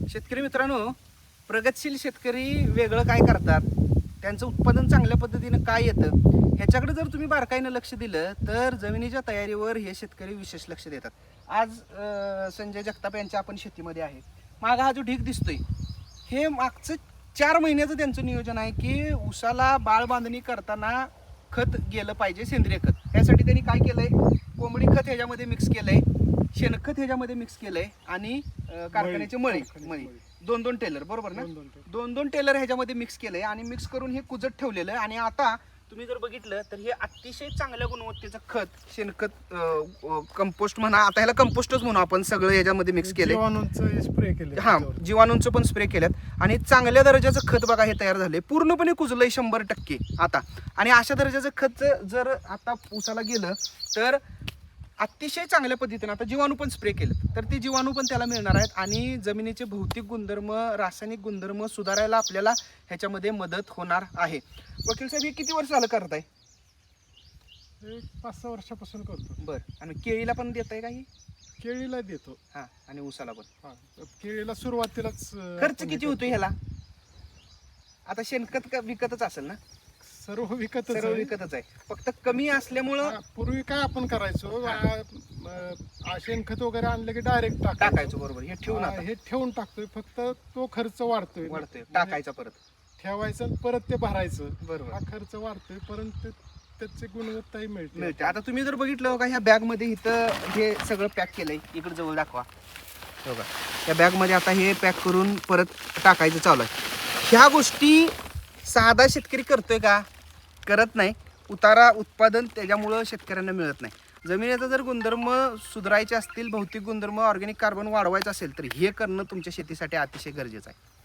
शेतकरी मित्रांनो, प्रगतशील शेतकरी वेगळं काय करतात, त्यांचं उत्पादन चांगल्या पद्धतीनं काय येतं ह्याच्याकडे जर तुम्ही बारकाईनं लक्ष दिलं तर जमिनीच्या तयारीवर हे शेतकरी विशेष लक्ष देतात. आज संजय जगताप यांच्या आपण शेतीमध्ये आहे. मागा हा जो ढीग दिसतोय हे मागचं 4 महिन्याचं त्यांचं नियोजन आहे की उसाला बाळ बांधणी करताना खत गेलं पाहिजे, सेंद्रिय खत. यासाठी त्यांनी काय केलंय, कोंबडी खत ह्याच्यामध्ये मिक्स केलंय, शेणखत ह्याच्यामध्ये मिक्स केलंय आणि कारखान्याचे मळी 2-2 टेलर, बरोबर ना, 2-2 टेलर ह्याच्यामध्ये मिक्स केलंय आणि मिक्स करून हे कुजत ठेवलेलं आहे. आणि आता तुम्ही जर बघितलं तर हे अतिशय चांगल्या गुणवत्तेचं खत, शेणखत, कंपोस्ट म्हणा, आता ह्याला कंपोस्टच म्हणू आपण, सगळं ह्याच्यामध्ये मिक्स केलंय. जीवाणूंचं स्प्रे केले, हा, जीवाणूंचं पण स्प्रे केल्यात आणि चांगल्या दर्जाचं खत बघा हे तयार झालंय, पूर्णपणे कुजलंय 100% आता. आणि अशा दर्जाचं खत जर आता ऊसाला गेलं तर अतिशय चांगल्या पद्धतीने आता जीवाणू पण स्प्रे केलं तर ते जीवाणू पण त्याला मिळणार आहेत आणि जमिनीचे भौतिक गुणधर्म, रासायनिक गुणधर्म सुधारायला आपल्याला ह्याच्यामध्ये मदत होणार आहे. वकील साहेब, हे किती वर्ष झालं करताय? 5-6 वर्षापासून करतो. बरं. आणि केळीला पण देताय का? केळीला देतो. हा, आणि ऊसाला पण. केळीला सुरुवातीलाच खर्च किती होतो ह्याला? आता शेणखत विकतच असेल ना? सर्व विकतच आहे, फक्त कमी असल्यामुळं. पूर्वी काय आपण करायचो, शेणखत वगैरे आणलं की डायरेक्ट टाकायचो, बरोबर. हे ठेवून टाकतोय, फक्त तो खर्च वाढतोय, टाकायचा, परत ठेवायचं आणि परत ते भरायचं, बरोबर. हा खर्च वाढतोय, परंतु त्याची गुणवत्ताही मिळते. आता तुम्ही जर बघितलं का ह्या बॅग मध्ये इथं हे सगळं पॅक केलंय, इकडे जवळ दाखवा बघा. या बॅग मध्ये आता हे पॅक करून परत टाकायचं चालू आहे. ह्या गोष्टी साधा शेतकरी करतोय का? करत नाही. उत्पादन त्याच्यामुळं शेतकऱ्यांना मिळत नाही. जमिनीचा जर गुणधर्म सुधारायचे असतील, भौतिक गुणधर्म, ऑर्गॅनिक कार्बन वाढवायचं असेल तर हे करणं तुमच्या शेतीसाठी अतिशय गरजेचं आहे.